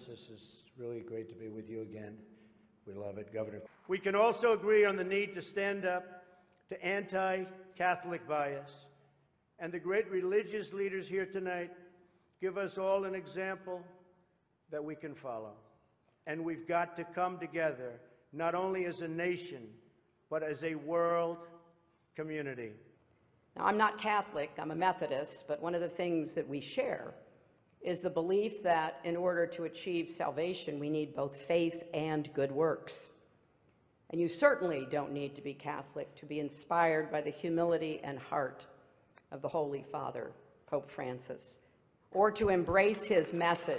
Conference. This is really great to be with you again. We love it, Governor. We can also agree on the need to stand up to anti-Catholic bias. And the great religious leaders here tonight give us all an example that we can follow. And we've got to come together, not only as a nation, but as a world community. Now, I'm not Catholic, I'm a Methodist, but one of the things that we share is the belief that in order to achieve salvation, we need both faith and good works. And you certainly don't need to be Catholic to be inspired by the humility and heart of the Holy Father, Pope Francis, or to embrace his message.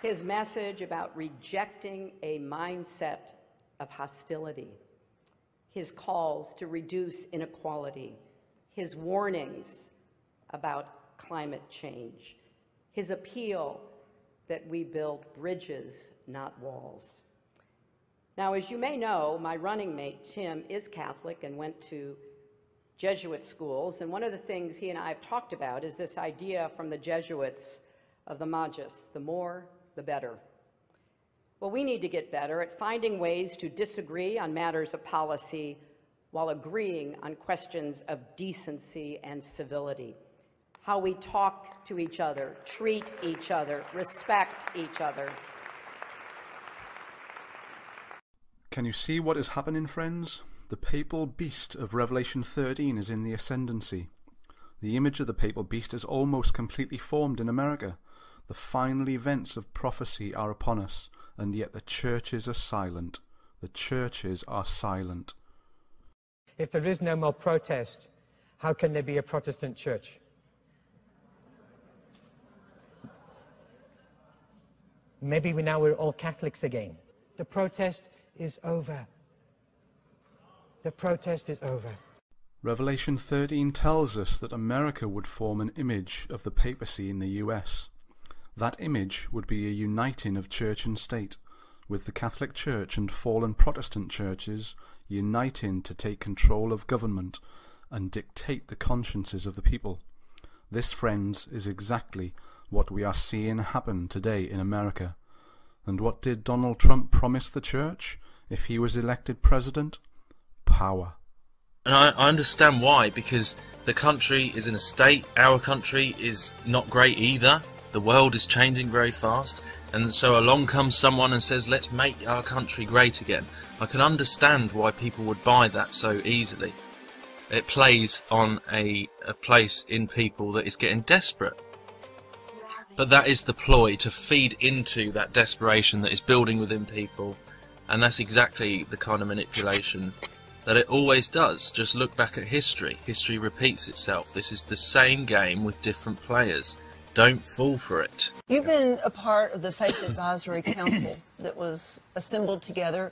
His message about rejecting a mindset of hostility, his calls to reduce inequality, his warnings about climate change, his appeal that we build bridges, not walls. Now, as you may know, my running mate, Tim, is Catholic and went to Jesuit schools, and one of the things he and I have talked about is this idea from the Jesuits of the Magus, the more, the better. Well, we need to get better at finding ways to disagree on matters of policy while agreeing on questions of decency and civility. How we talk to each other, treat each other, respect each other. Can you see what is happening, friends? The papal beast of Revelation 13 is in the ascendancy. The image of the papal beast is almost completely formed in America. The final events of prophecy are upon us, and yet the churches are silent. The churches are silent. If there is no more protest, how can there be a Protestant church? Maybe now we're all Catholics again. The protest is over. The protest is over. Revelation 13 tells us that America would form an image of the papacy in the US. That image would be a uniting of church and state, with the Catholic Church and fallen Protestant churches uniting to take control of government and dictate the consciences of the people. This, friends, is exactly what we are seeing happen today in America. And what did Donald Trump promise the church if he was elected president? Power. And I understand why, because the country is in a state, our country is not great either. The world is changing very fast, and so along comes someone and says, let's make our country great again. I can understand why people would buy that so easily. It plays on a place in people that is getting desperate. But that is the ploy, to feed into that desperation that is building within people, and that's exactly the kind of manipulation that it always does. Just look back at history. History repeats itself. This is the same game with different players. Don't fall for it. You've been a part of the Faith Advisory Council that was assembled together.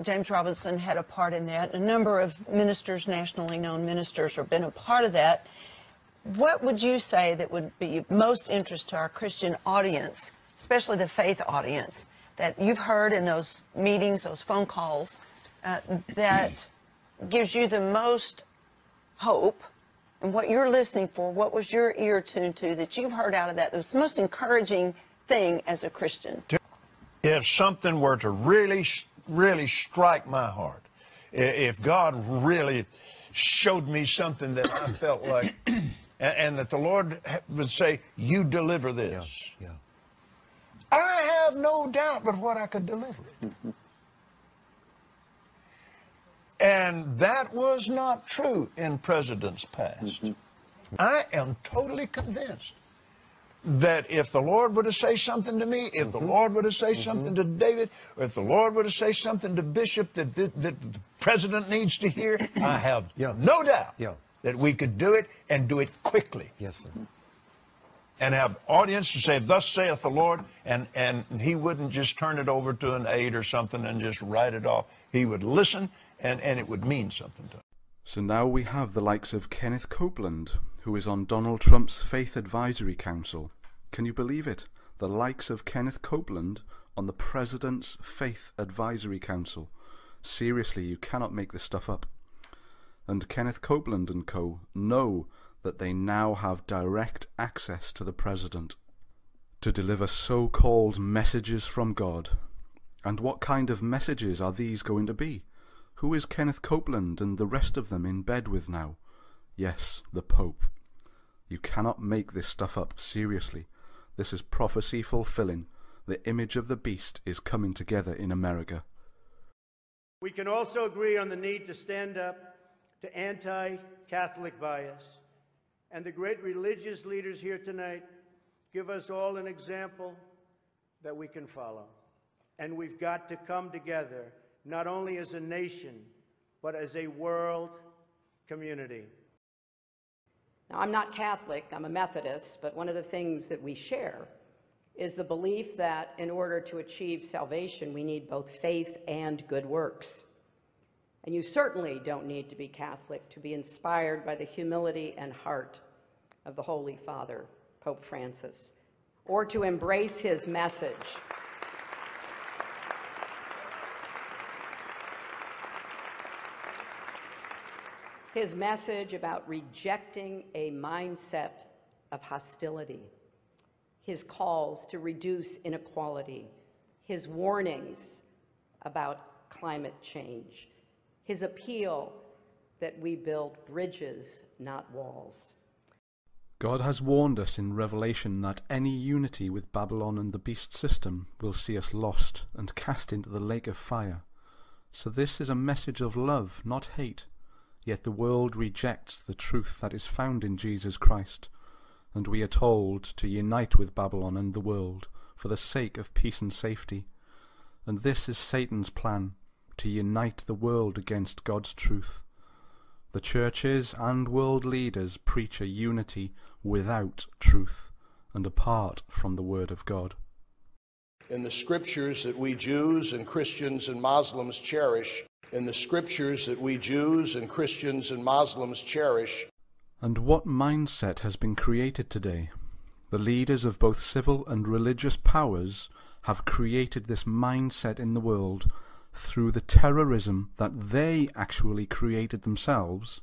James Robinson had a part in that. A number of ministers, nationally known ministers, have been a part of that. What would you say that would be most interest to our Christian audience, especially the faith audience, that you've heard in those meetings, those phone calls, that gives you the most hope, and what you're listening for? What was your ear tuned to that you've heard out of that? That was the most encouraging thing as a Christian? If something were to really strike my heart, if God really showed me something that I felt like, and that the Lord would say, you deliver this. Yeah. I have no doubt but what I could deliver it. And that was not true in presidents past. I am totally convinced that if the Lord were to say something to me, if the Lord were to say something to David, or if the Lord were to say something to Bishop that the president needs to hear, I have no doubt that we could do it and do it quickly. Yes, sir. And have audience to say, thus saith the Lord, and he wouldn't just turn it over to an aide or something and just write it off. He would listen, and it would mean something to him. So now we have the likes of Kenneth Copeland, who is on Donald Trump's Faith Advisory Council. Can you believe it? The likes of Kenneth Copeland on the President's Faith Advisory Council. Seriously, you cannot make this stuff up. and Kenneth Copeland and co. know that they now have direct access to the President to deliver so-called messages from God. And what kind of messages are these going to be? Who is Kenneth Copeland and the rest of them in bed with now? Yes, the Pope. You cannot make this stuff up, seriously. This is prophecy fulfilling. The image of the beast is coming together in America. We can also agree on the need to stand up to anti-Catholic bias. And the great religious leaders here tonight give us all an example that we can follow. And we've got to come together, not only as a nation, but as a world community. Now, I'm not Catholic, I'm a Methodist, but one of the things that we share is the belief that in order to achieve salvation, we need both faith and good works. And you certainly don't need to be Catholic to be inspired by the humility and heart of the Holy Father, Pope Francis, or to embrace his message. His message about rejecting a mindset of hostility, his calls to reduce inequality, his warnings about climate change, his appeal that we build bridges, not walls. God has warned us in Revelation that any unity with Babylon and the beast system will see us lost and cast into the lake of fire. So this is a message of love, not hate. Yet the world rejects the truth that is found in Jesus Christ, and we are told to unite with Babylon and the world for the sake of peace and safety. And this is Satan's plan, to unite the world against God's truth. The churches and world leaders preach a unity without truth and apart from the Word of God. In the scriptures that we Jews and Christians and Muslims cherish, in the scriptures that we Jews and Christians and Muslims cherish. And what mindset has been created today? The leaders of both civil and religious powers have created this mindset in the world through the terrorism that they actually created themselves,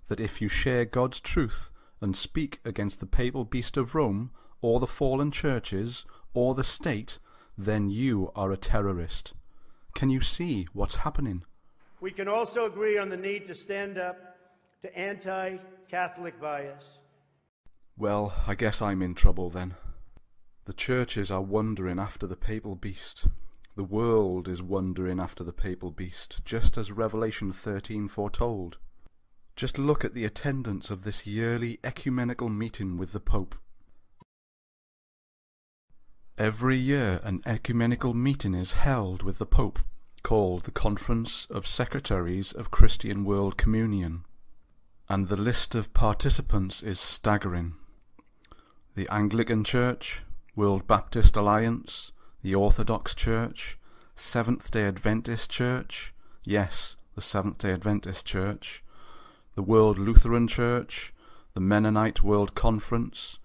that if you share God's truth and speak against the papal beast of Rome, or the fallen churches, or the state, then you are a terrorist. Can you see what's happening? We can also agree on the need to stand up to anti-Catholic bias. Well, I guess I'm in trouble then. The churches are wandering after the papal beast. The world is wandering after the papal beast, just as Revelation 13 foretold. Just look at the attendance of this yearly ecumenical meeting with the Pope. Every year an ecumenical meeting is held with the Pope, called the Conference of Secretaries of Christian World Communion. And the list of participants is staggering. The Anglican Church, World Baptist Alliance, the Orthodox Church, Seventh-day Adventist Church, yes, the Seventh-day Adventist Church, the World Lutheran Church, the Mennonite World Conference,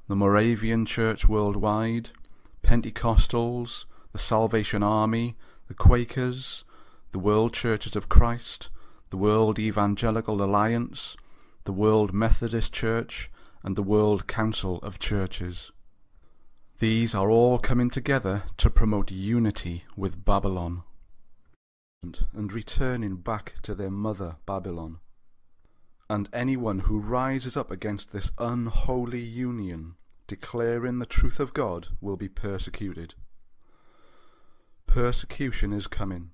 the Moravian Church Worldwide, Pentecostals, the Salvation Army, the Quakers, the World Churches of Christ, the World Evangelical Alliance, the World Methodist Church, and the World Council of Churches. These are all coming together to promote unity with Babylon and returning back to their mother Babylon. And anyone who rises up against this unholy union, declaring the truth of God, will be persecuted. Persecution is coming.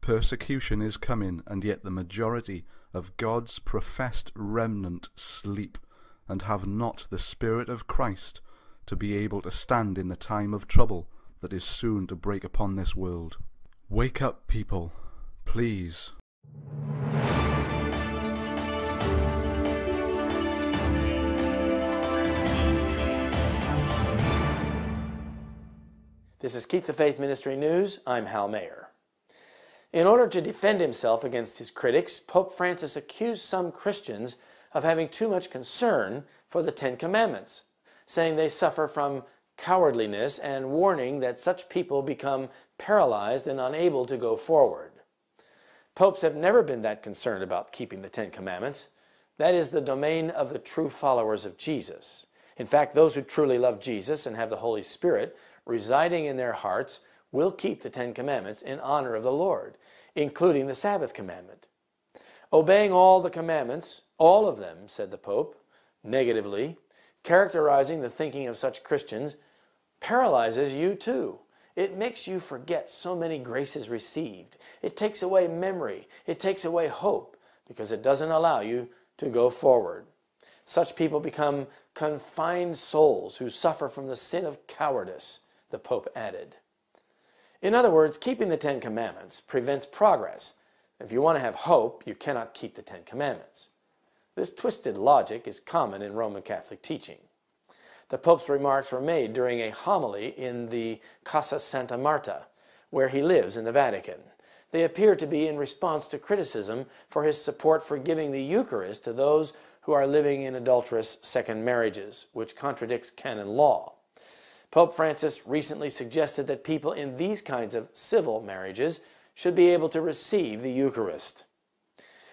Persecution is coming, and yet the majority of God's professed remnant sleep and have not the Spirit of Christ to be able to stand in the time of trouble that is soon to break upon this world. Wake up, people, please. This is Keep the Faith Ministry News. I'm Hal Mayer. In order to defend himself against his critics, Pope Francis accused some Christians of having too much concern for the Ten Commandments, saying they suffer from cowardliness and warning that such people become paralyzed and unable to go forward. Popes have never been that concerned about keeping the Ten Commandments. That is the domain of the true followers of Jesus. In fact, those who truly love Jesus and have the Holy Spirit residing in their hearts will keep the Ten Commandments in honor of the Lord, including the Sabbath commandment. Obeying all the commandments, all of them, said the Pope, negatively, characterizing the thinking of such Christians, paralyzes you too. It makes you forget so many graces received. It takes away memory. It takes away hope because it doesn't allow you to go forward. Such people become confined souls who suffer from the sin of cowardice, the Pope added. In other words, keeping the Ten Commandments prevents progress. If you want to have hope, you cannot keep the Ten Commandments. This twisted logic is common in Roman Catholic teaching. The Pope's remarks were made during a homily in the Casa Santa Marta, where he lives in the Vatican. They appear to be in response to criticism for his support for giving the Eucharist to those who are living in adulterous second marriages, which contradicts canon law. Pope Francis recently suggested that people in these kinds of civil marriages should be able to receive the Eucharist.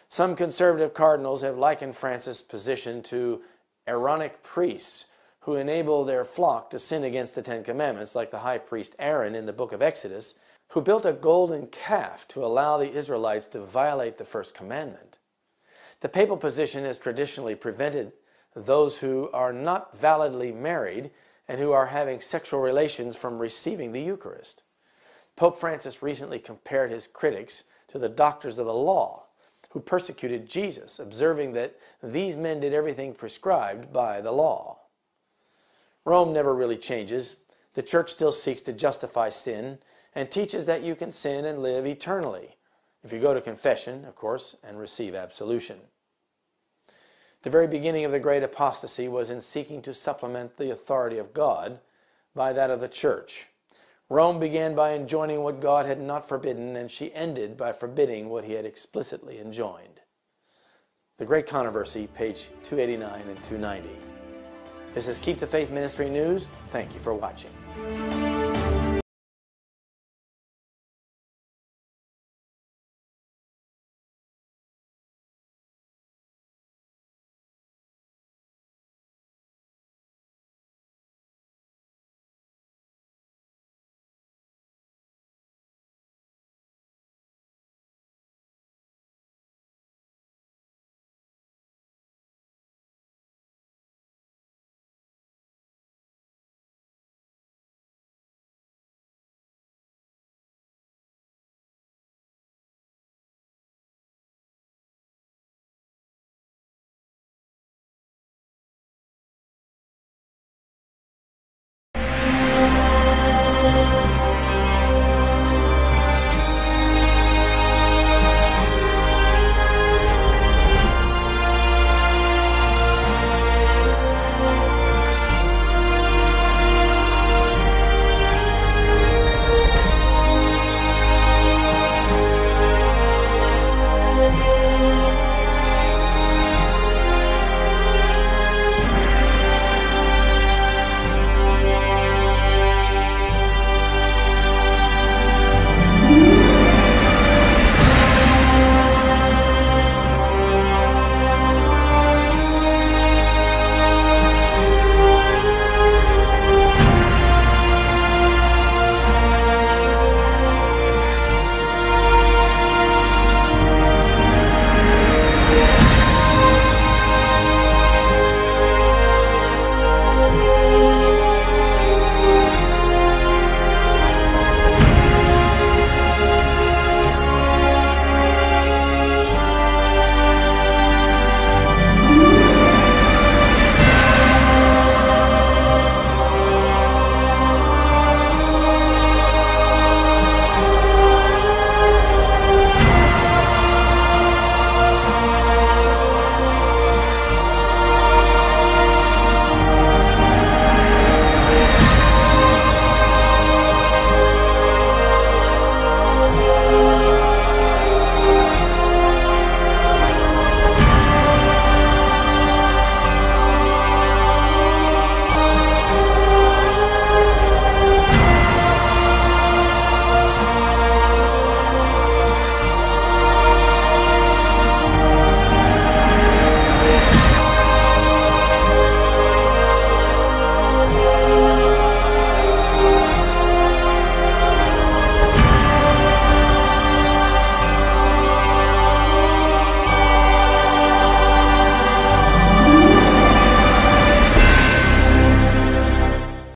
Some conservative cardinals have likened Francis' position to Aaronic priests who enable their flock to sin against the Ten Commandments, like the high priest Aaron in the book of Exodus, who built a golden calf to allow the Israelites to violate the first commandment. The papal position has traditionally prevented those who are not validly married and who are having sexual relations from receiving the Eucharist. Pope Francis recently compared his critics to the doctors of the law who persecuted Jesus, observing that these men did everything prescribed by the law. Rome never really changes. The Church still seeks to justify sin and teaches that you can sin and live eternally, if you go to confession, of course, and receive absolution. The very beginning of the great apostasy was in seeking to supplement the authority of God by that of the Church. Rome began by enjoining what God had not forbidden, and she ended by forbidding what he had explicitly enjoined. The Great Controversy, page 289 and 290. This is Keep the Faith Ministry News. Thank you for watching.